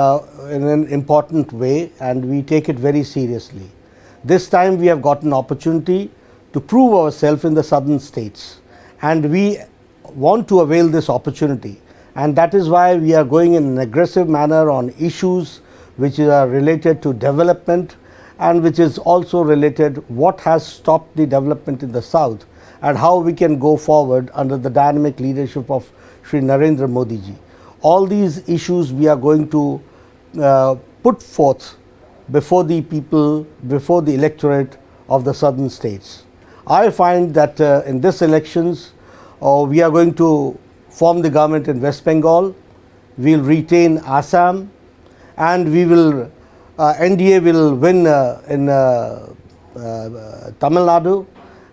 in an important way, and we take it very seriously. This time we have got an opportunity to prove ourselves in the southern states, and we want to avail this opportunity, and that is why we are going in an aggressive manner on issues which are related to development and which is also related what has stopped the development in the south and how we can go forward under the dynamic leadership of Shri Narendra Modi ji. All these issues we are going to put forth before the people, before the electorate of the southern states. I find that in this elections we are going to form the government in West Bengal, we will retain Assam, and we will NDA will win in Tamil Nadu,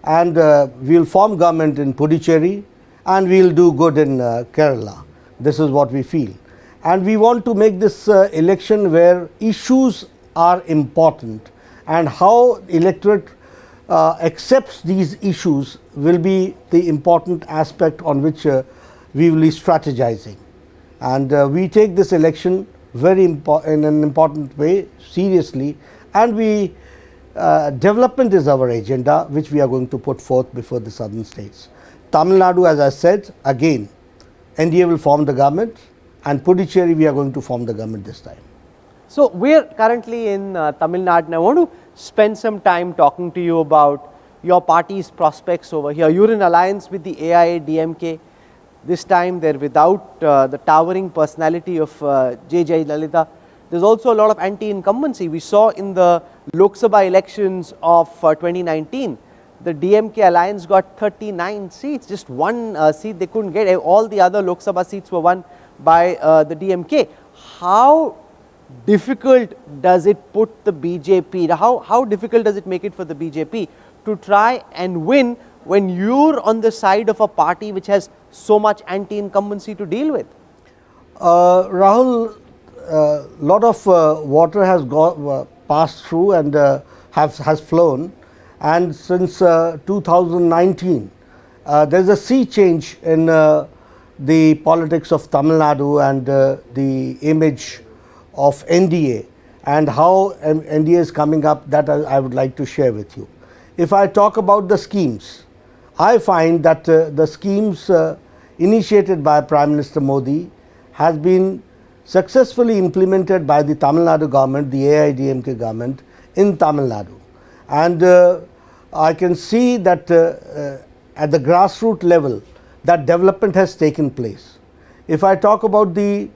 and we will form government in Puducherry, and we will do good in Kerala. This is what we feel, and we want to make this election where issues are important, and how electorate accepts these issues will be the important aspect on which we will be strategizing. And we take this election very in an important way, seriously, and we development is our agenda which we are going to put forth before the southern states. Tamil Nadu, as I said, again NDA will form the government, and Puducherry we are going to form the government this time. So we are currently in Tamil Nadu, and I want to spend some time talking to you about your party's prospects over here. You're in alliance with the AIADMK. This time they're without the towering personality of J. Jayalalitha. There's also a lot of anti-incumbency. We saw in the Lok Sabha elections of 2019, the DMK alliance got 39 seats, just one seat they couldn't get. All the other Lok Sabha seats were won by the DMK. How difficult does it put the BJP, how difficult does it make it for the BJP to try and win when you're on the side of a party which has so much anti-incumbency to deal with? Rahul, lot of water has passed through and has flown, and since 2019 there's a sea change in the politics of Tamil Nadu and the image of NDA, and how NDA is coming up, that I would like to share with you. If I talk about the schemes, I find that the schemes initiated by Prime Minister Modi has been successfully implemented by the Tamil Nadu government, the AIADMK government in Tamil Nadu, and I can see that at the grassroots level that development has taken place. If I talk about the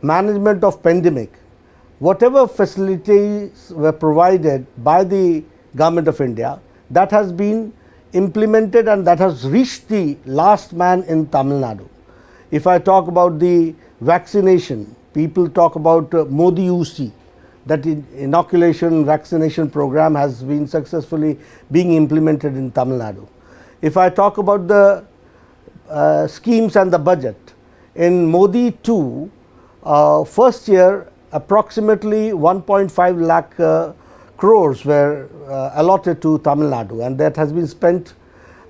management of pandemic, whatever facilities were provided by the government of India, that has been implemented and that has reached the last man in Tamil Nadu. If I talk about the vaccination, people talk about Modi UC, that inoculation vaccination program has been successfully being implemented in Tamil Nadu. If I talk about the schemes and the budget, in Modi 2, first year approximately 1.5 lakh crores were allotted to Tamil Nadu, and that has been spent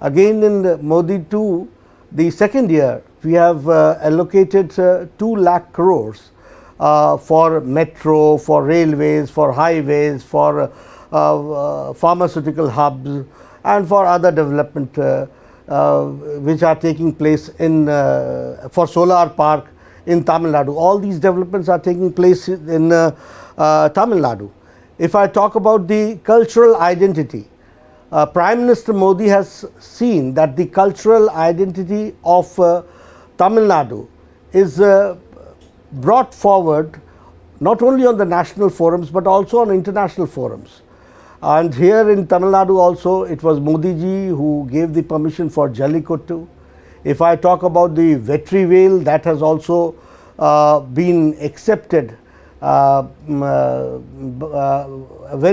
again in the Modi 2. The second year we have allocated 2 lakh crores for metro, for railways, for highways, for pharmaceutical hubs, and for other development which are taking place in for solar park in Tamil Nadu. All these developments are taking place in Tamil Nadu. If I talk about the cultural identity, Prime Minister Modi has seen that the cultural identity of Tamil Nadu is brought forward not only on the national forums but also on international forums. And here in Tamil Nadu also, it was Modi ji who gave the permission for Jallikottu. If I talk about the Vetri Vale, that has also been accepted, very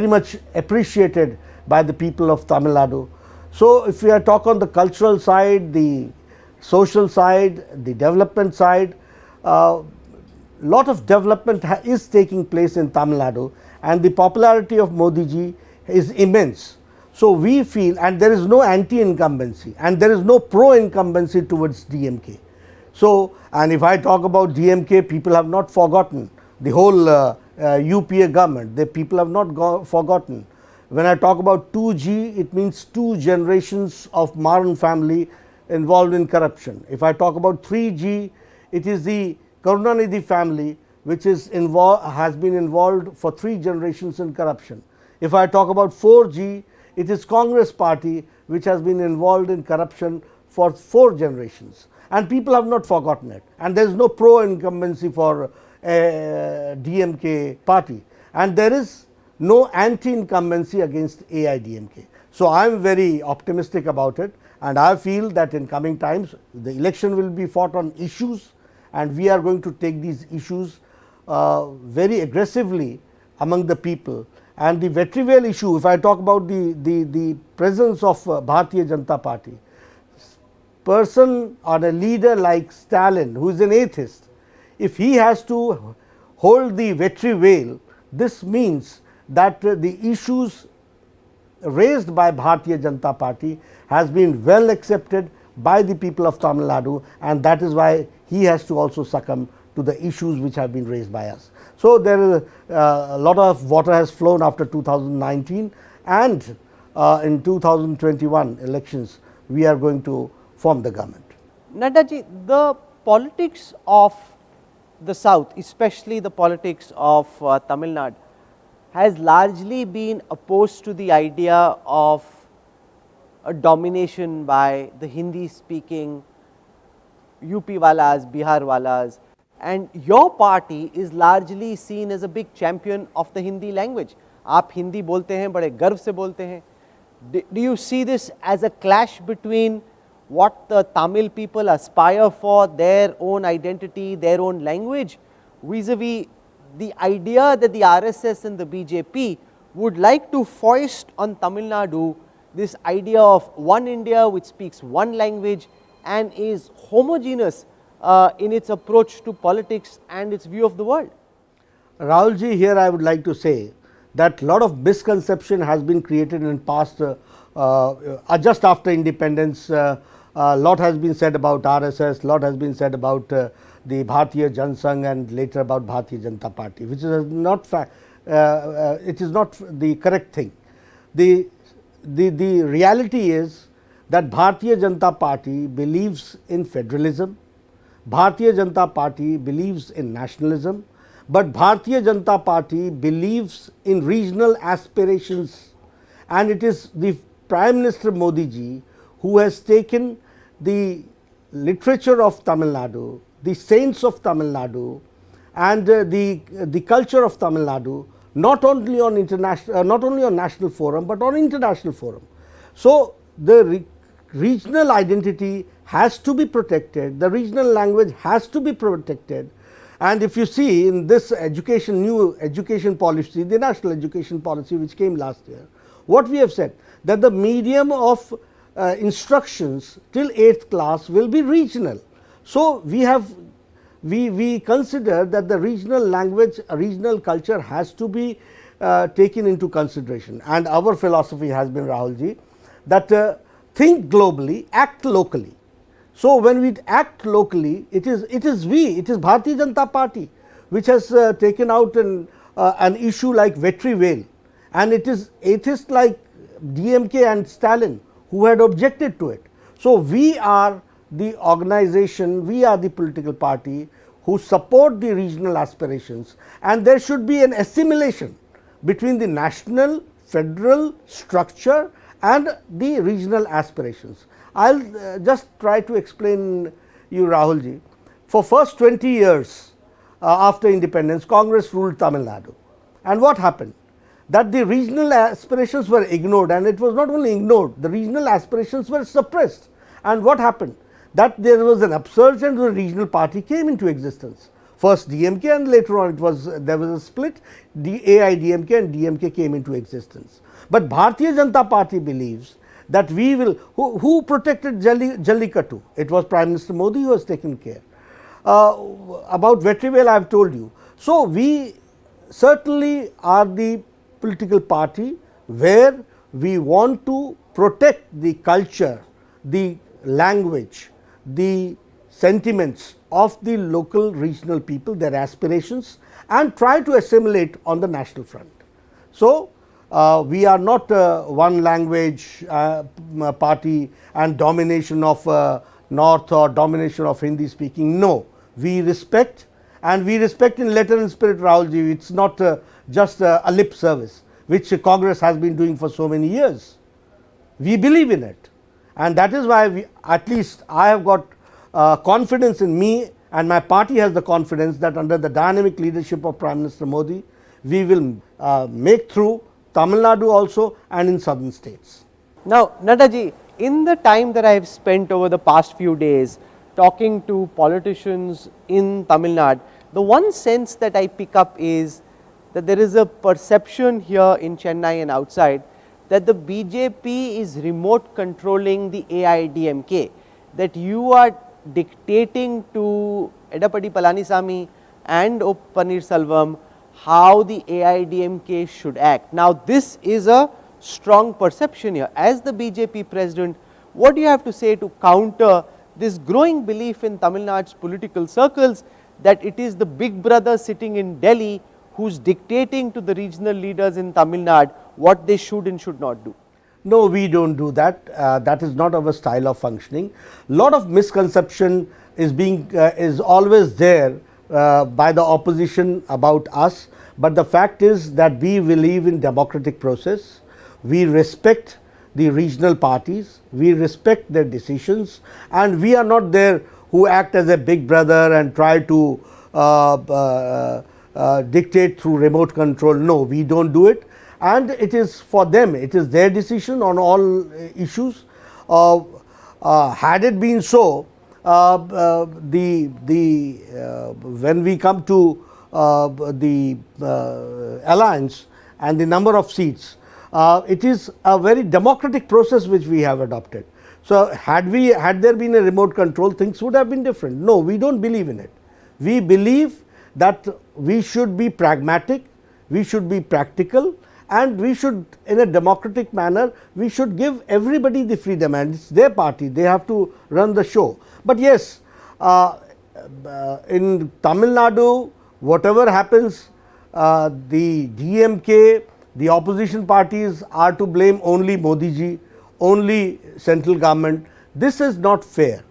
much appreciated by the people of Tamil Nadu. So if we are talk on the cultural side, the social side, the development side, lot of development is taking place in Tamil Nadu, and the popularity of Modi ji is immense. So we feel, and there is no anti-incumbency and there is no pro-incumbency towards DMK. So, and if I talk about DMK, people have not forgotten the whole UPA government. The people have not forgotten. When I talk about 2G, it means 2 generations of Maran family involved in corruption. If I talk about 3G, it is the Karunanidhi family which is has been involved for 3 generations in corruption. If I talk about 4G, it is Congress party which has been involved in corruption for 4 generations, and people have not forgotten it, and there is no pro incumbency for DMK party, and there is no anti incumbency against AIDMK. So I am very optimistic about it, and I feel that in coming times the election will be fought on issues, and we are going to take these issues very aggressively among the people. And the Vetrivel issue, if I talk about the presence of Bharatiya Janata Party, person or a leader like Stalin, who is an atheist, if he has to hold the Vetrivel, this means that the issues raised by Bharatiya Janata Party has been well accepted by the people of Tamil Nadu, and that is why he has to also succumb to the issues which have been raised by us. So there is a lot of water has flown after 2019, and in 2021 elections we are going to form the government. Nadda ji, the politics of the South, especially the politics of Tamil Nadu, has largely been opposed to the idea of a domination by the Hindi speaking UP walas, Bihar walas, and your party is largely seen as a big champion of the Hindi language. आप हिंदी बोलते हैं, बड़े गर्व से बोलते हैं. Do you see this as a clash between what the Tamil people aspire for, their own identity, their own language, vis-a-vis the idea that the RSS and the BJP would like to foist on Tamil Nadu this idea of one India which speaks one language and is homogeneous in its approach to politics and its view of the world? Rahul ji, here I would like to say that lot of misconception has been created in past just after independence. Lot has been said about RSS, lot has been said about the Bharatiya Jansangh and later about Bharatiya Janata Party, which is not it is not the correct thing. The reality is that Bharatiya Janata Party believes in federalism, Bharatiya Janata Party believes in nationalism, but Bharatiya Janata Party believes in regional aspirations, and it is the Prime Minister Modi ji who has taken the literature of Tamil Nadu, the saints of Tamil Nadu, and the culture of Tamil Nadu not only on international, not only on national forum, but on international forum. So the regional identity has to be protected, the regional language has to be protected. And if you see in this education, new education policy, the national education policy which came last year, what we have said, that the medium of instructions till 8th class will be regional. So we consider that the regional language, regional culture has to be taken into consideration, and our philosophy has been, Rahul ji, that think globally, act locally. So when we act locally, it is Bharatiya Janata Party which has taken out an issue like Vetrivel, and it is atheists like DMK and Stalin who had objected to it. So we are the organization, we are the political party who support the regional aspirations, and there should be an assimilation between the national, federal structure and the regional aspirations. I will just try to explain you, Rahul ji. For first 20 years after independence, Congress ruled Tamil Nadu, and what happened? That the regional aspirations were ignored, and it was not only ignored, the regional aspirations were suppressed. And what happened? That there was an upsurge and the regional party came into existence. First DMK, and later on there was a split, the AIDMK and DMK came into existence. But Bharatiya Janata Party believes that we will, who protected Jallikattu? It was Prime Minister Modi who has taken care. About Vetrivel I have told you. So we certainly are the political party where we want to protect the culture, the language, the sentiments of the local regional people, their aspirations, and try to assimilate on the national front. So, we are not one language party and domination of North or domination of Hindi speaking. No, we respect, and we respect in letter and spirit, Rahulji. It's not just a lip service, which Congress has been doing for so many years. We believe in it, and that is why we, at least I have got confidence in me, and my party has the confidence that under the dynamic leadership of Prime Minister Modi, we will make through Tamil Nadu also and in southern states. Now, Nadda ji, in the time that I have spent over the past few days talking to politicians in Tamil Nadu, the one sense that I pick up is that there is a perception here in Chennai and outside that the BJP is remote controlling the AIDMK, that you are dictating to Edappadi Palanisamy and O. Pannirselvam how the AIDMK should act. Now, this is a strong perception here. As the BJP president, what do you have to say to counter this growing belief in Tamil Nadu's political circles that it is the big brother sitting in Delhi who's dictating to the regional leaders in Tamil Nadu what they should and should not do? No, we don't do that. That is not our style of functioning. Lot of misconception is always there by the opposition about us, but the fact is that we believe in democratic process. We respect the regional parties, we respect their decisions, and we are not there who act as a big brother and try to dictate through remote control. No, we don't do it, and it is for them, it is their decision on all issues. Had it been so, when we come to the alliance and the number of seats, it is a very democratic process which we have adopted. So, had there been a remote control, things would have been different. No, we don't believe in it. We believe that we should be pragmatic, we should be practical, and we should, in a democratic manner, we should give everybody the freedom, and it's their party, they have to run the show. But yes, in Tamil Nadu, whatever happens, the DMK, the opposition parties are to blame only Modi ji, only central government. This is not fair,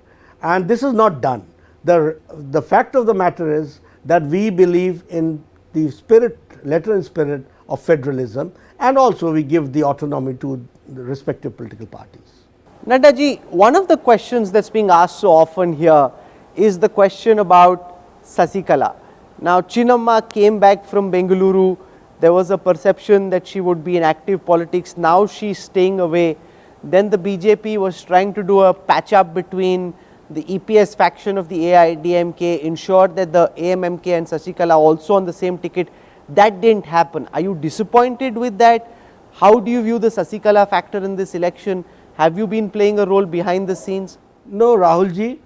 and this is not done. The fact of the matter is that we believe in the spirit, letter and spirit of federalism, and also we give the autonomy to the respective political parties. Nadda ji, one of the questions that's being asked so often here is the question about Sasikala. Now, Chinnamma came back from Bengaluru. There was a perception that she would be in active politics. Now she's staying away. Then the BJP was trying to do a patch up between the EPS faction of the AIDMK, ensure that the AMMK and Sasikala also on the same ticket. That didn't happen. Are you disappointed with that? How do you view the Sasikala factor in this election? Have you been playing a role behind the scenes? No, Rahul ji,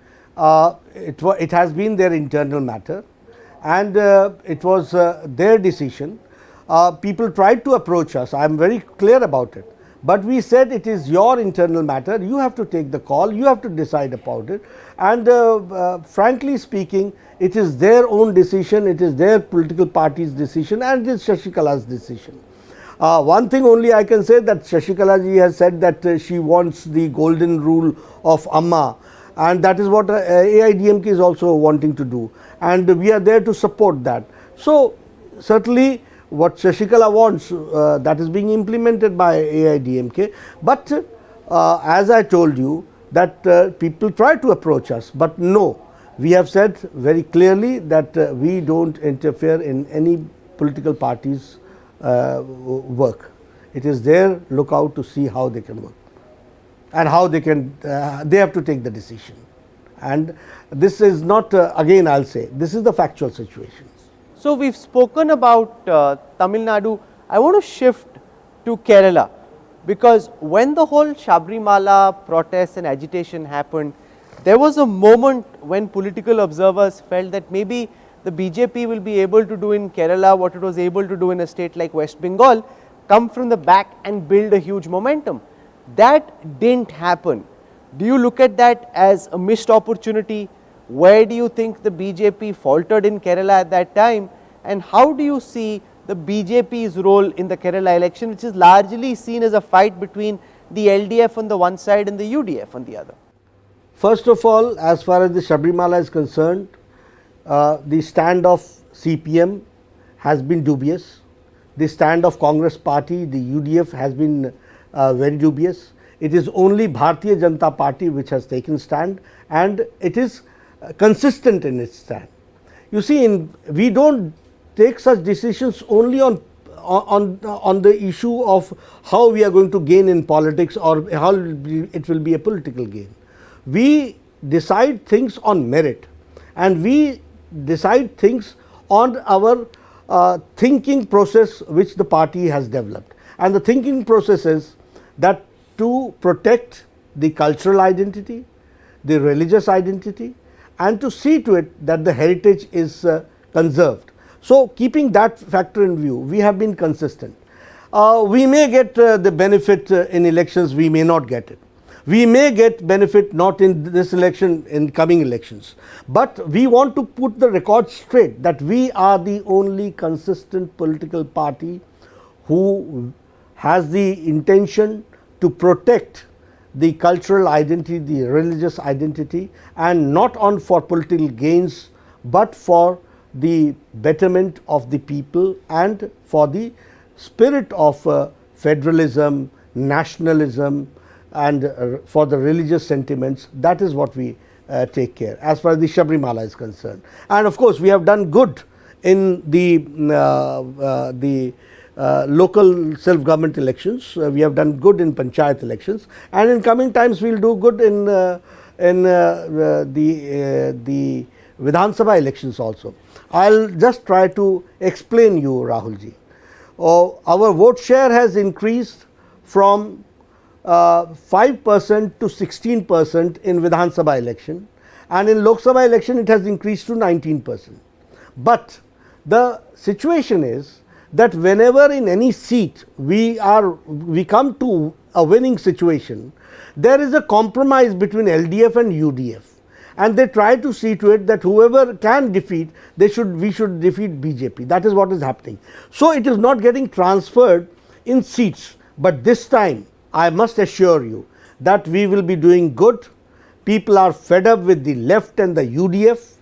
it has been their internal matter, and it was their decision. People tried to approach us, I am very clear about it, but we said it is your internal matter, you have to take the call, you have to decide about it, and frankly speaking, it is their own decision, it is their political party's decision, and it is Sasikala's decision. One thing only I can say, that Sasikala ji has said that she wants the golden rule of Amma, and that is what AIDMK is also wanting to do, and we are there to support that. So, certainly what Sasikala wants, that is being implemented by AIDMK, but as I told you that people try to approach us, but no, we have said very clearly that we don't interfere in any political party's work. It is their lookout to see how they can work and how they can, they have to take the decision, and this is not again I will say, this is the factual situation. So, we have spoken about Tamil Nadu. I want to shift to Kerala, because when the whole Sabrimala protests and agitation happened, there was a moment when political observers felt that maybe the BJP will be able to do in Kerala what it was able to do in a state like West Bengal, come from the back and build a huge momentum. That didn't happen. Do you look at that as a missed opportunity? Where do you think the BJP faltered in Kerala at that time, and how do you see the BJP's role in the Kerala election, which is largely seen as a fight between the LDF on the one side and the UDF on the other? First of all, as far as the Sabrimala is concerned, the stand of CPM has been dubious. The stand of Congress party, the UDF, has been very dubious. It is only Bharatiya Janata Party which has taken stand, and it is consistent in its stand. You see, we don't take such decisions only on the issue of how we are going to gain in politics or how it will be a political gain. We decide things on merit, and we decide things on our thinking process which the party has developed. And the thinking process is that to protect the cultural identity, the religious identity, and to see to it that the heritage is conserved. So, keeping that factor in view, we have been consistent. We may get the benefit in elections, we may not get it. We may get benefit not in this election, in coming elections, but we want to put the record straight that we are the only consistent political party who has the intention to protect the cultural identity, the religious identity, and not on for political gains, but for the betterment of the people and for the spirit of federalism, nationalism, and for the religious sentiments. That is what we take care as far as the Sabrimala is concerned. And of course, we have done good in the local self-government elections. We have done good in panchayat elections, and in coming times we will do good in the Vidhan Sabha elections also. I will just try to explain you, Rahulji. Our vote share has increased from 5% to 16% in Vidhan Sabha election, and in Lok Sabha election it has increased to 19%. But the situation is that whenever in any seat we come to a winning situation, there is a compromise between LDF and UDF, and they try to see to it that whoever can defeat, we should defeat BJP. That is what is happening. So it is not getting transferred in seats, but this time I must assure you that we will be doing good. People are fed up with the left and the UDF.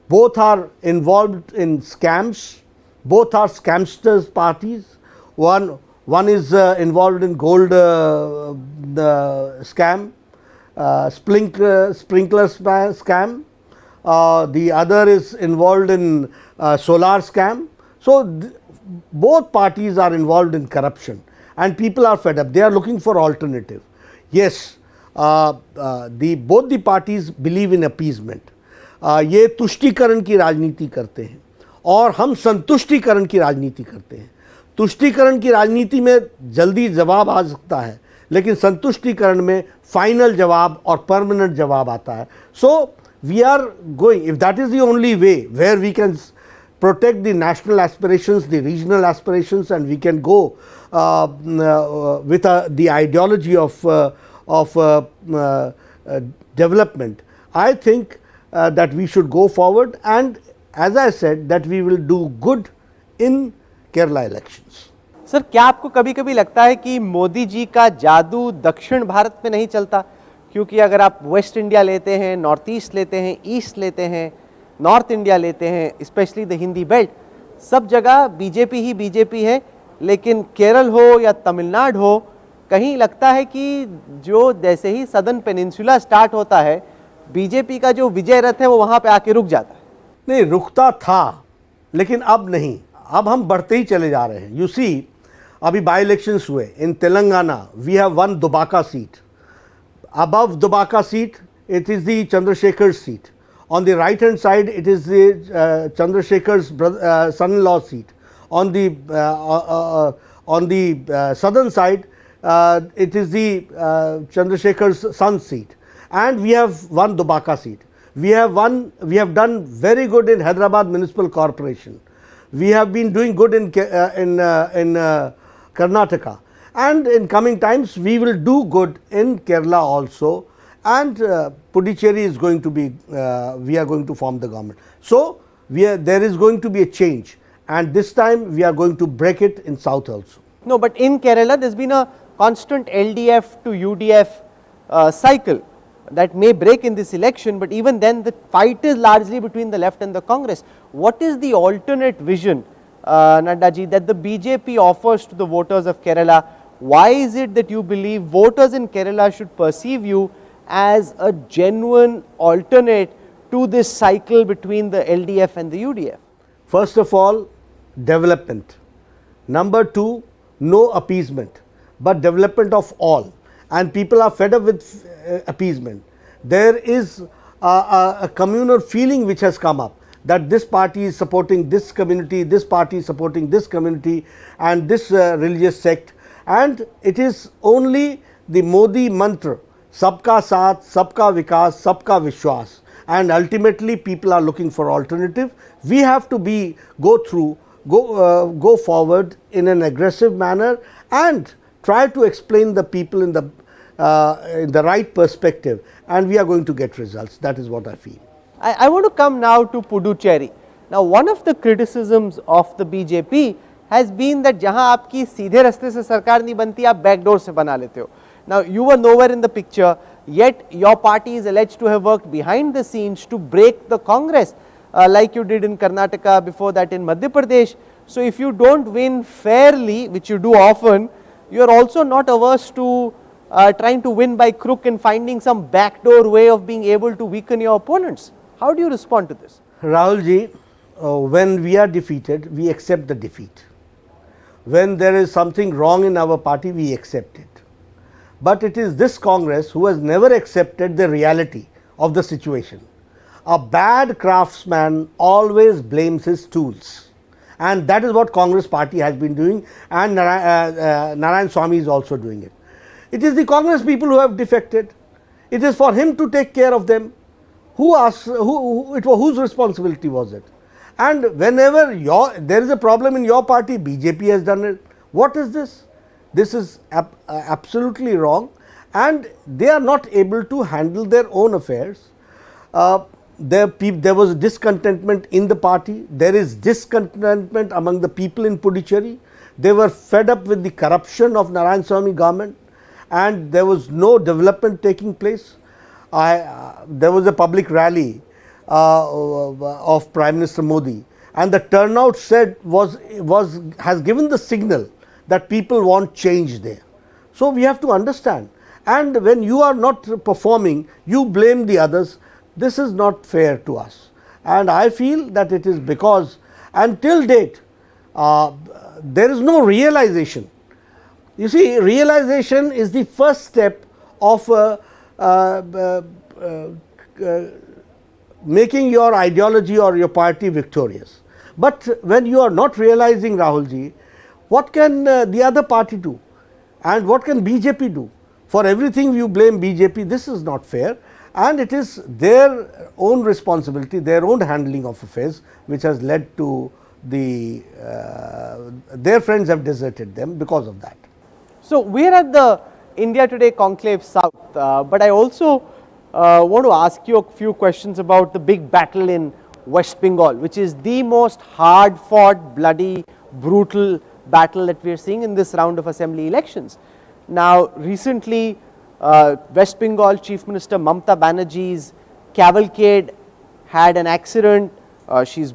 Both are involved in scams. Both are scamsters parties. One is involved in gold scam, sprinkler scam. The other is involved in solar scam. So both parties are involved in corruption, and people are fed up. They are looking for alternative. Yes, both the parties believe in appeasement. ये तुष्टीकरण की राजनीति करते हैं और हम संतुष्टीकरण की राजनीति करते हैं. तुष्टीकरण की राजनीति में जल्दी जवाब आ सकता है, लेकिन संतुष्टीकरण में फाइनल जवाब और परमानेंट जवाब आता है. So we are going, if that is the only way where we can protect the national aspirations, the regional aspirations, and we can go with the ideology of development. I think that we should go forward, and as I said that we will do good in Kerala elections. Sir, क्या आपको कभी कभी लगता है कि मोदी जी का जादू दक्षिण भारत में नहीं चलता? क्योंकि अगर आप वेस्ट इंडिया लेते हैं, नॉर्थ ईस्ट लेते हैं, ईस्ट लेते हैं, नॉर्थ इंडिया लेते हैं, स्पेशली द हिंदी बेल्ट, सब जगह बीजेपी ही बीजेपी है. लेकिन केरल हो या तमिलनाडु हो, कहीं लगता है कि जो जैसे ही सदर्न पेनिनसुला स्टार्ट होता है, बीजेपी का जो विजय रथ है वो वहाँ पे आके रुक जाता है. नहीं, रुकता था, लेकिन अब नहीं. अब हम बढ़ते ही चले जा रहे हैं. यू सी, अभी बाई इलेक्शंस हुए in Telangana. We have won Dubbaka seat. Above Dubbaka seat it is the Chandrashekar seat. On the right hand side it is the Chandrasekhar's son-in-law seat. On the southern side it is the Chandrasekhar's son's seat, and we have one Dubaka seat. We have done very good in Hyderabad Municipal Corporation. We have been doing good in Karnataka, and in coming times we will do good in Kerala also. and Puducherry is going to be, we are going to form the government. So, there is going to be a change, and this time we are going to break it in South also. No, but in Kerala there has been a constant LDF to UDF cycle that may break in this election, but even then the fight is largely between the left and the Congress. What is the alternate vision, Nadda ji, that the BJP offers to the voters of Kerala? Why is it that you believe voters in Kerala should perceive you as a genuine alternate to this cycle between the LDF and the UDF? First of all, development. Number two, no appeasement, but development of all. And people are fed up with appeasement. There is a communal feeling which has come up, that this party is supporting this community, this party is supporting this community and this religious sect, and it is only the Modi mantra, Sabka Saath, Sabka Vikas, Sabka Vishwas, and ultimately people are looking for alternative. We have to go forward in an aggressive manner and try to explain the people in the right perspective, and we are going to get results. That is what I feel. I want to come now to Puducherry. Now, one of the criticisms of the BJP has been that जहां आपकी सीधे रास्ते से सरकार नहीं बनती, आप backdoor से बना लेते हो. Now, you were nowhere in the picture, yet your party is alleged to have worked behind the scenes to break the Congress, like you did in Karnataka, before that in Madhya Pradesh. So, if you don't win fairly, which you do often, you are also not averse to trying to win by crook and finding some backdoor way of being able to weaken your opponents. How do you respond to this? Rahul ji, when we are defeated, we accept the defeat. When there is something wrong in our party, we accept it. But it is this Congress who has never accepted the reality of the situation. A bad craftsman always blames his tools, and that is what Congress party has been doing, and Narayan Swamy is also doing it. It is the Congress people who have defected. It is for him to take care of them. Whose responsibility was it? And whenever there is a problem in your party, BJP has done it. What is this? This is absolutely wrong, and they are not able to handle their own affairs. There was discontentment in the party. There is discontentment among the people in Puducherry. They were fed up with the corruption of Narayan Swamy government, and there was no development taking place. There was a public rally of Prime Minister Modi, and the turnout has given the signal that people want change there. So we have to understand, and when you are not performing, you blame the others. This is not fair to us, and I feel that it is because until date there is no realization. You see, realization is the first step of making your ideology or your party victorious. But when you are not realizing, Rahul ji, what can the other party do, and what can BJP do? For everything you blame BJP, this is not fair, and it is their own responsibility, their own handling of affairs, which has led to their friends have deserted them because of that. So, we are at the India Today Conclave South, but I also want to ask you a few questions about the big battle in West Bengal, which is the most hard fought, bloody, brutal battle that we are seeing in this round of assembly elections. Now, recently West Bengal Chief Minister Mamata Banerjee's cavalcade had an accident. She's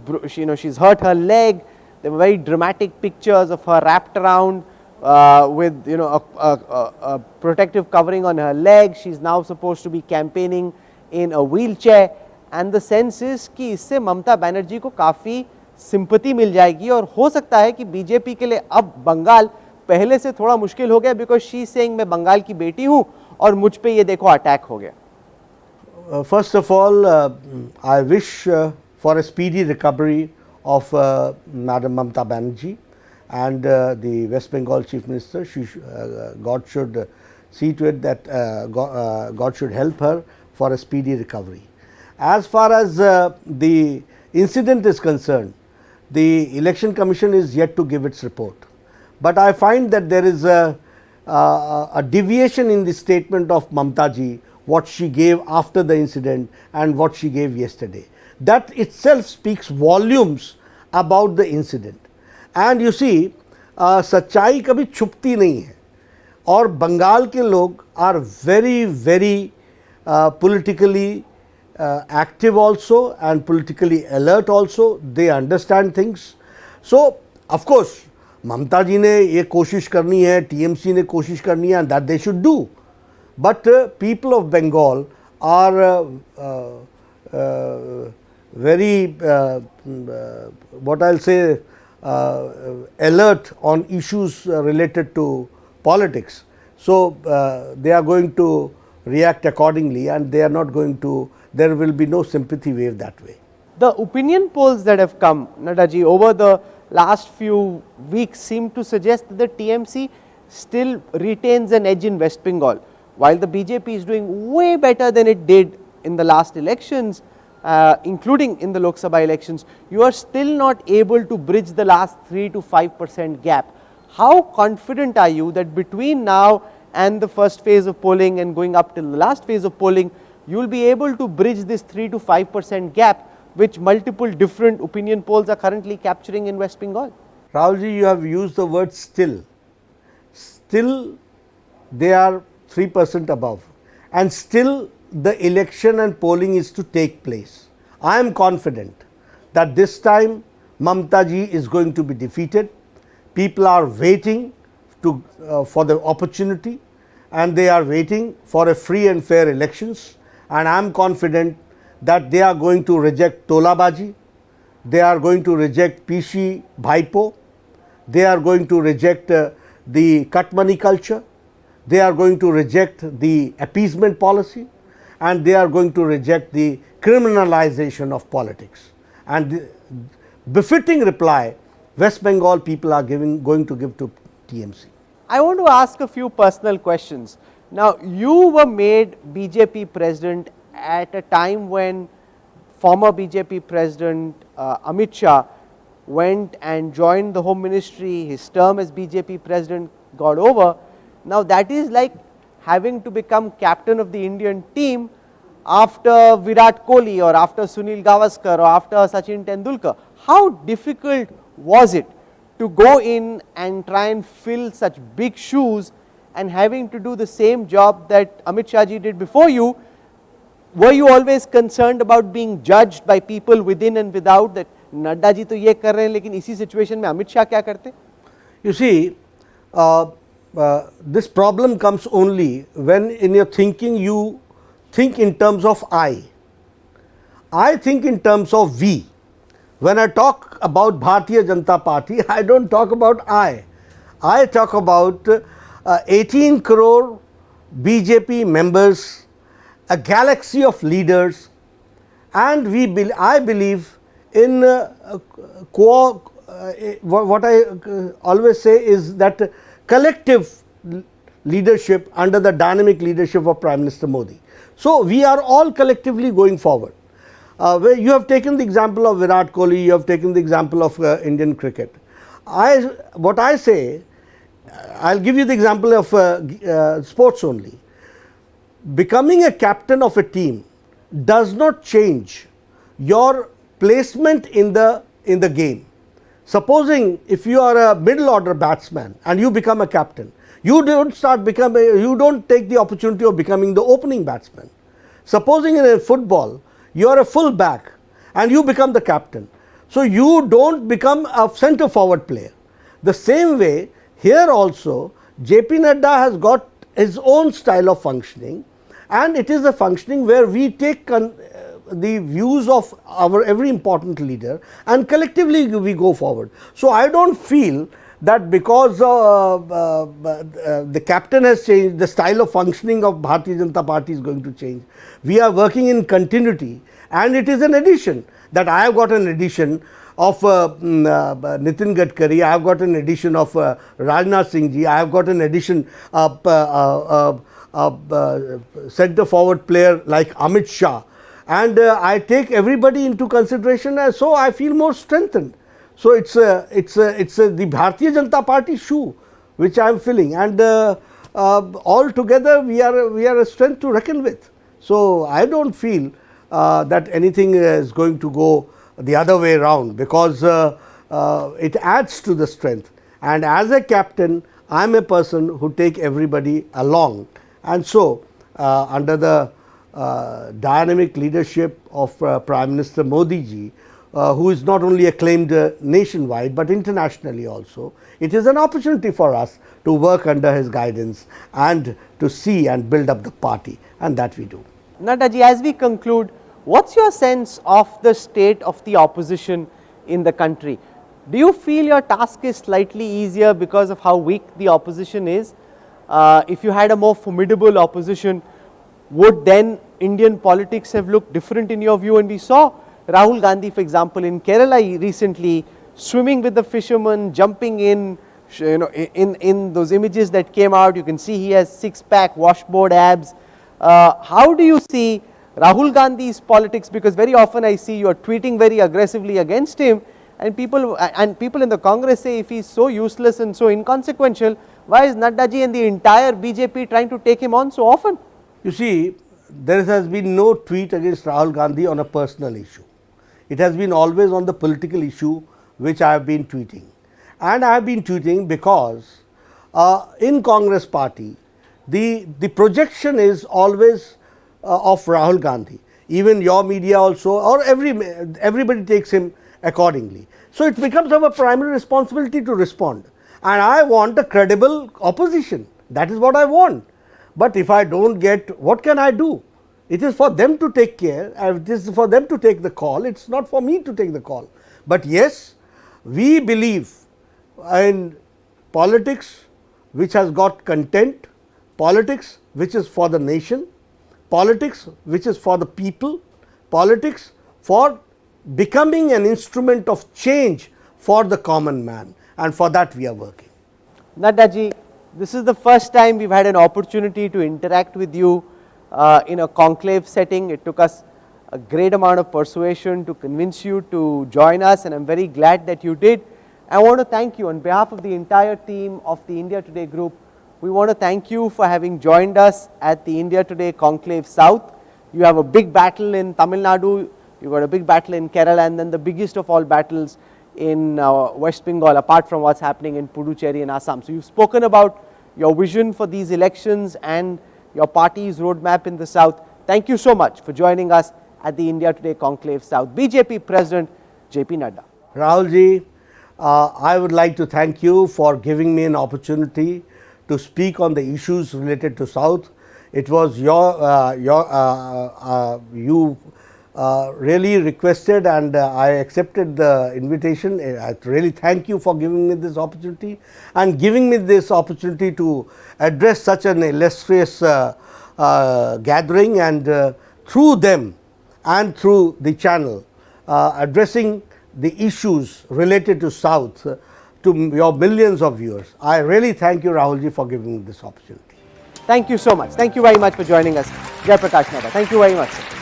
hurt her leg. There were very dramatic pictures of her wrapped around with a protective covering on her leg. She's now supposed to be campaigning in a wheelchair, and the sense is कि इससे ममता बनर्जी को काफ़ी sympathy मिल जाएगी, और हो सकता है कि बीजेपी के लिए अब बंगाल पहले से थोड़ा मुश्किल हो गया, because she is saying मैं बंगाल की बेटी हूँ और मुझ पे ये देखो अटैक हो गया. First of all, I wish for a speedy recovery of Madam Mamata Banerjee and the West Bengal Chief Minister. God should see to it that God should help her for a speedy recovery. As far as the incident is concerned, the Election Commission is yet to give its report, but I find that there is a deviation in the statement of Mamata ji, what she gave after the incident and what she gave yesterday. That itself speaks volumes about the incident. And you see, सच्चाई कभी छुपती नहीं है और बंगाल के लोग are very very politically active also and politically alert also. They understand things. So of course ममता जी ने ये कोशिश करनी है, TMC ने कोशिश करनी है, and that they should do. But people of Bengal are very what I'll say alert on issues related to politics. So they are going to react accordingly, and they are not going to, there will be no sympathy wave that way. The opinion polls that have come, Nadda ji, over the last few weeks seem to suggest that the TMC still retains an edge in West Bengal. While the BJP is doing way better than it did in the last elections, including in the Lok Sabha elections, you are still not able to bridge the last 3 to 5% gap. How confident are you that between now and the first phase of polling and going up till the last phase of polling, you will be able to bridge this 3 to 5% gap which multiple different opinion polls are currently capturing in West Bengal? Rahulji, you have used the word still. Still they are 3% above, and still the election and polling is to take place. I am confident that this time Mamta ji is going to be defeated. People are waiting to, for the opportunity, and they are waiting for a free and fair elections, and I am confident that they are going to reject Tolabaji, they are going to reject Pishi Bhaipo, they are going to reject the cut money culture, they are going to reject the appeasement policy, and they are going to reject the criminalization of politics. And the befitting reply West Bengal people are going to give to TMC. I want to ask a few personal questions. Now, you were made BJP president at a time when former BJP president Amit Shah went and joined the Home Ministry. His term as BJP president got over. Now, that is like having to become captain of the Indian team after Virat Kohli or after Sunil Gavaskar or after Sachin Tendulkar. How difficult was it to go in and try and fill such big shoes and having to do the same job that Amit Shah ji did before you? Were you always concerned about being judged by people within and without, that Nadda ji to ye kar rahe hain lekin isi situation mein Amit Shah kya karte? You see, this problem comes only when in your thinking you think in terms of I. I think in terms of we. When I talk about Bharatiya Janata Party, I don't talk about I. I talk about 18 crore BJP members, a galaxy of leaders, and I believe in what I always say is that collective leadership under the dynamic leadership of Prime Minister Modi. So we are all collectively going forward. Where you have taken the example of Virat Kohli, you have taken the example of Indian cricket. What I say, I'll give you the example of sports only. Becoming a captain of a team does not change your placement in the game. Supposing if you are a middle order batsman and you become a captain, you don't take the opportunity of becoming the opening batsman. Supposing in a football, you are a full back and you become the captain. So you don't become a centre forward player. The same way here also JP Nadda has got his own style of functioning, and it is a functioning where we take the views of our every important leader and collectively we go forward. So I don't feel that because the captain has changed, the style of functioning of Bharatiya Janata Party is going to change. We are working in continuity, and it is an addition that I have got an addition of Nitin Gadkari, I have got an addition of Rajnath Singh ji, I have got an addition of centre forward player like Amit Shah, and I take everybody into consideration, and so I feel more strengthened. So it's the Bharatiya Janata Party shoe which I am filling, and all together we are a strength to reckon with. So, I do not feel that anything is going to go the other way around, because it adds to the strength, and as a captain I am a person who take everybody along, and so under the dynamic leadership of Prime Minister Modi ji, who is not only acclaimed nationwide but internationally also, it is an opportunity for us to work under his guidance and to see and build up the party, and that we do. Nadda ji, as we conclude, what's your sense of the state of the opposition in the country? Do you feel your task is slightly easier because of how weak the opposition is? If you had a more formidable opposition, would then Indian politics have looked different in your view? And we saw Rahul Gandhi, for example, in Kerala recently, swimming with the fishermen, jumping in, you know, in those images that came out, you can see he has six-pack washboard abs. How do you see Rahul Gandhi's politics? Because very often I see you are tweeting very aggressively against him, and people in the Congress say, if he is so useless and so inconsequential, why is Nadda ji and the entire BJP trying to take him on so often? You see, there has been no tweet against Rahul Gandhi on a personal issue. It has been always on the political issue which I have been tweeting, and I have been tweeting because in Congress party the projection is always of Rahul Gandhi. Even your media also, or everybody takes him accordingly. So, it becomes our primary responsibility to respond, and I want a credible opposition. That is what I want. But if I do not get, what can I do? It is for them to take care, it is for them to take the call, it is not for me to take the call. But yes, we believe in politics which has got content, politics which is for the nation, politics which is for the people, politics for becoming an instrument of change for the common man, and for that we are working. Nadda ji, this is the first time we have had an opportunity to interact with you in a conclave setting. It took us a great amount of persuasion to convince you to join us, and I am very glad that you did. I want to thank you on behalf of the entire team of the India Today group. We want to thank you for having joined us at the India Today Conclave South. You have a big battle in Tamil Nadu, you got a big battle in Kerala, and then the biggest of all battles in West Bengal, apart from what is happening in Puducherry and Assam. So, you have spoken about your vision for these elections and your party's roadmap in the South. Thank you so much for joining us at the India Today Conclave South. BJP President JP Nadda. Rahul ji, I would like to thank you for giving me an opportunity to speak on the issues related to South. It was you really requested, and I accepted the invitation. I really thank you for giving me this opportunity and giving me this opportunity to address such an illustrious gathering, and through them and through the channel addressing the issues related to South to your millions of viewers. I really thank you, Rahul ji, for giving me this opportunity. Thank you so much. Thank you very much for joining us. Jai Prakash Nadda. Thank you very much, sir.